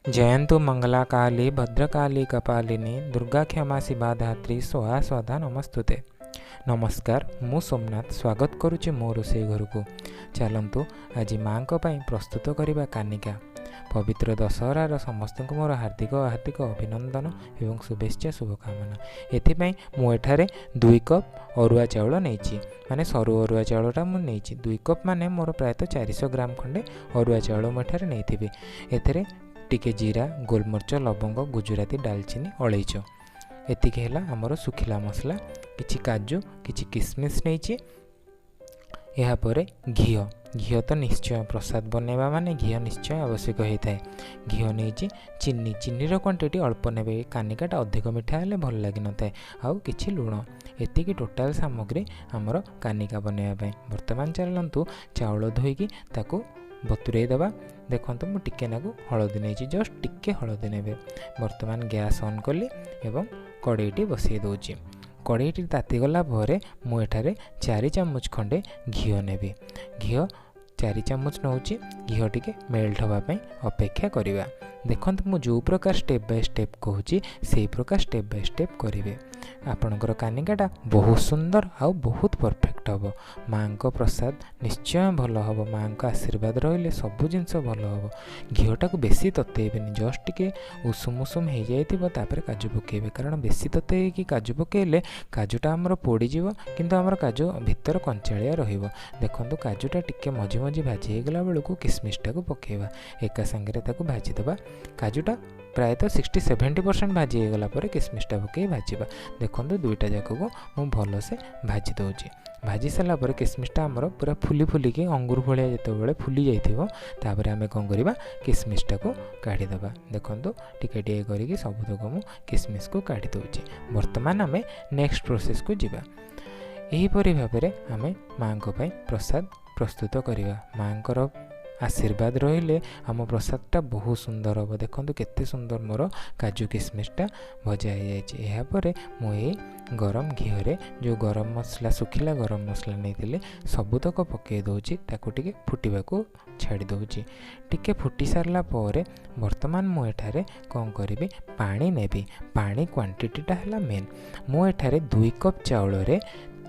जयन्तु मंगला काली भद्रकाली कपालिनी दुर्गा क्षमा शिवा धात्री स्वाहा स्वधा नमस्तुते। नमस्कार, मु सोमनाथ स्वागत करुच्ची मो रोषे घर को। चलतु आज माँ प्रस्तुत करवा कानिका। पवित्र दशहरार समस्त को मोर हार्दिक हार्दिक अभिनंदन एवं शुभेच्छा शुभकामना। एथिपाई मुझे 2 कप अरुआ चाउल नहीं माने सरु अरुआ चाउलटा मुझे 2 कप माने मोर प्रायतः 400 ग्राम खंडे अरुआ चाउल मुझे नहीं। एथिरे टिके जीरा गोलमर्च लवंग गुजराती डालचीनी अलैच एतिक है आमर सुखिला मसला किछि काजू किछि किसमिस नहीं। यापर घी घी तो निश्चय प्रसाद बनवा माने घी निश्चय आवश्यक होता है। घी नहीं चीनी चीनीर क्वांटिटी अल्प ने कानिकाटा अधिक मिठा हेल्ले भल लगी न था आउ कि लुण एतिकी टोटाल सामग्री आमर कानिका बनवाई। बर्तमान चलतु चाउल धोईकी ताकू बतुरे दबा। देखो मु टिके नाकू हलदी नहीं जस्ट टिके हलदी ने। बर्तमान गैस ऑन कली एवं कड़ईटी बसई दूची। कड़ईटी तातीगला मुझे 4 चामच खंडे घी नेबी। घी 4 चामच नौ घी टिके मेल्ट होगापी अपेक्षा करवा। देखो मु जो प्रकार स्टेप बाय स्टेप कहूँ से प्रकार स्टेप बाय स्टेप करेंगे। आपणकर कानिकाटा बहुत सुंदर आउ बहुत परफेक्ट हम। माँ को प्रसाद निश्चय भल हम। माँ को आशीर्वाद रही सबू जिनस भल हम। घीटा को बेसी ततेबेनि जस्ट टिके उषुम उषुम हो जापर काजू पकेबे कारण बेसी तते कि काजू पकेले काजूटा आमर पोड़ीज किंतु आमर काजू भितर कंचालिया रहिबो। देखंतु काजूटा टिके मझी मझी भाजी गला बेलू किसमिसटा को पकेबा एका संगे ताको भाजी दबा। काजूटा प्रायतः 60-70% भाजी गला पर किसमिसटा पकई भाजवा। देखो दुईटा जाक को मुझे भलसे भाजी दूची। भाजी सारा पर किसमिसटा आमर पूरा फुली फुलिकी अंगूर भाया जिते फुली जापर आम कौन करवा किसमिसटा को काढ़ीदे। देखो टिके टिके करके सबुतक मु किसमिस को काढ़ी दूची। बर्तमान आम नेक्स्ट प्रोसेस को जीवा। यहीपरि भाव में आम माँ प्रसाद प्रस्तुत करवा। माँ आशीर्वाद रहिले आम प्रसादटा बहुत सुंदर हम। देखो केते सुंदर मोर काजू किसमिसटा भजा हो जापर मुझे गरम घीरे जो गरम मसला सुखिला गरम मसला नहीं सबुतक पकई दूची। ताकू टिके फुटवा को छाड़ी दूची। टिके फुटी सारला पर बर्तमान मुझे कौन करी पानी नेबी। पानी क्वांटिटीटा है मेन। मुझे 2 कप चाउल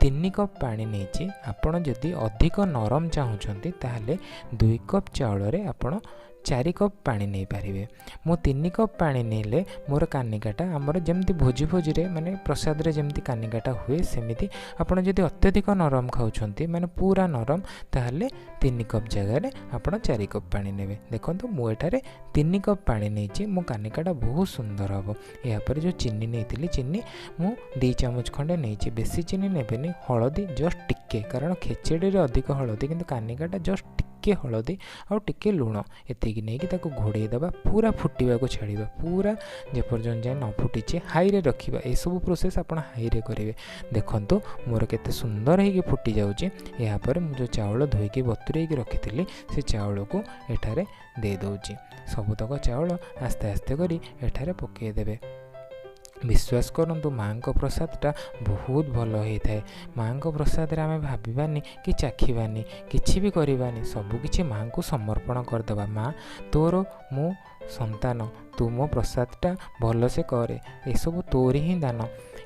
3 कप पानी नहीं। आपण जदि अधिक नरम चाहूँगी ताहले 2 कप चाउल आपण 4 कप पानी नहीं पारे। मो 3 कप पानी नेले मोर कानिकाटा आमर जमती भोजी भोजी रे माने प्रसाद रे जमती कानिकाटा हुए सेमिति आपण जदि अत्यधिक नरम खाउछंती माने पूरा नरम ताहले 3 कप जगह आपण 4 कप पानी नेबे। देखंतु मु एठारे 3 कप पानी नेछि। मो कानिकाटा बहुत सुंदर हम। या पर जो चीनी नेइतिली चीनी मु 2 चामच खंडे नेछि। बेसी चीनी नेबेनी। हळदी जस्ट टिके कारण खेचेडी रे अधिक हळदी किंतु कानिकाटा जस्ट टिके हळदी और टिके लुण एतिकी नहीं ताको घोड़े दबा। पूरा फुटवा को छाड़ा पूरा जेपर्यंत जाए न फुटी हाई रे रखा। ये सब प्रोसेस आप हाई रे करेंगे। देखो मोर केते सुंदर हो फुटी जाऊँगी। यापर मुझे चाउल धोईकी बतुरे रखी से चाउल को एठारे दे दूची। सबुतक चाउल आस्ते आस्ते करी एठारे पकईदेवे। विश्वास करंतु माँ को प्रसादटा बहुत भल होता है। माँ को प्रसाद आम भावानी कि चाखिबानी किछि भी करवानी सबुकिछि माँ को समर्पण करदे। माँ तोर मो संतान तू मो प्रसादटा भल से करे एसबू तोरी ही दान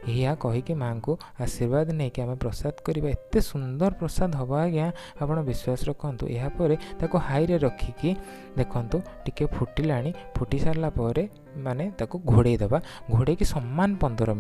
या कहीकि माँ को आशीर्वाद नहीं कि आम प्रसाद करवा। एत सुंदर प्रसाद हम आज्ञा आप विश्वास रखु। यापर ताको हाई रे रखिकी देखु टिके फुटिलाणी। फुटी सारा पर माने ताको घोड़े दबा। घोड़े की सम्मान 15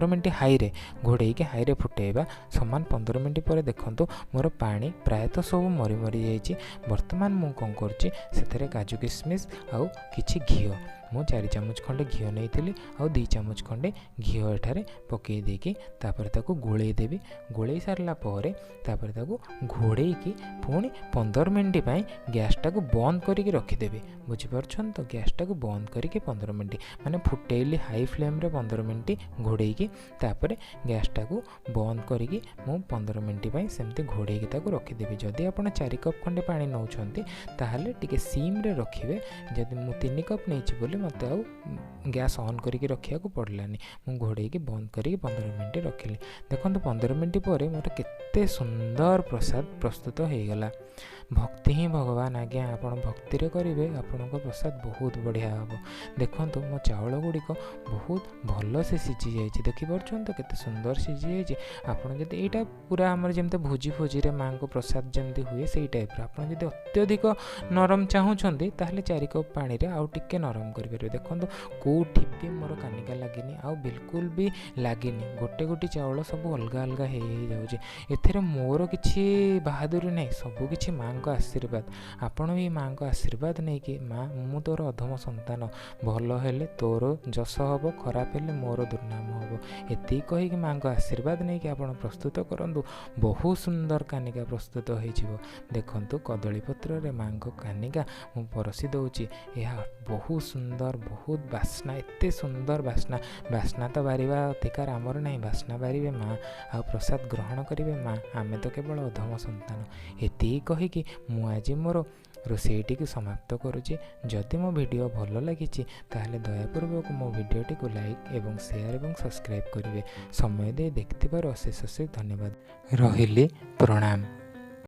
मिनट हाई रे घोड़े की हाई रे फुटेबा। सम्मान 15 मिनट पर देखो मोर पानी प्रायतः सब मरी मरी जाइए। बर्तमान मु कौन कर काजू किसमिस आउ किछि घी मु 4 चामच खंडे घी नहीं आउ 2 चामच खंडे घी एठारे पकई देकी तापर ताको गोले देवी। गोले सारला पर तापर ताको घोड़े की पुणी 15 मिनट पाई गैसटा को बंद करके रखीदेवी। बुझीपारछन तो गैसटा को बंद करके 15 मिनट माने फुटेली हाई फ्लेम रे 15 मिनट घोड़े की तापर गैसटा को बंद करके मु 15 मिनट पाई सेमती घोड़े की ताको रखीदेवी। जदि आप 4 कप खंडे पानी नौछंती ताहले टिके सीम रे रखिबे। जदि मु 3 कप नहीं बोली मत आउ गैस ऑन करके रखा पड़लानी। मु घोड़े की बंद करके 15 मिनट रखिली। देखो 15 मिनट पर मोर केते सुंदर प्रसाद प्रस्तुत हो गला। भक्ति ही भगवान। आज्ञा आपण भक्ति रे करेंगे आपणकर प्रसाद बहुत बढ़िया हम। देखो मो चाउल गुड़िक बहुत भल से सीझी जाइए, देखिपुर तो केते सुंदर सीझी जाइए। आपड़ जब यहाँ पूरा आमर जमी भोजी भोजी रे माँ को प्रसाद जमी हुए से टाइप आप अत्यधिक नरम चाहूँगी ताहले 4 कप पानी रे आउ टिके नरम करेंगे। देखो कौटी भी मोर कानिका लगिनी आउ बिल्कुल भी लगिनी, गोटे गोटे चाउल सब अलग अलग हो जाऊँगी। एथिरे मोर किसी बहादुरी नहीं, सबकि माँ को आशीर्वाद। आपण भी माँ को आशीर्वाद नहीं कि माँ मु तोर अधम संतान, भल हेले तोर जस हम, खराब हेले मोर दुर्नाम हम। एति कहीकि माँ को आशीर्वाद नहीं कि आपण प्रस्तुत करंतु, बहुत सुंदर कानिका प्रस्तुत हो। देखंतु कदली पत्र रे माँ को कानिका मु परसी दउची। यह बहुत सुंदर, बहुत बास्ना, एते सुंदर बास्ना। बास्ना तो बारिबा अधिकार आमर नहीं, बास्ना बारिबे माँ आ प्रसाद ग्रहण करेंगे माँ, आमे तो केवल अधम संतान। एति कहीकि मु आज मोर रोषेईटी को समाप्त करुच्ची। जदि मो वीडियो भल लगी ताहले दयापूर्वक मो वीडियोटी को लाइक एवं शेयर एवं सब्सक्राइब करेंगे। समय दे देखिथिबार अशेष अशेष धन्यवाद। रहिली प्रणाम।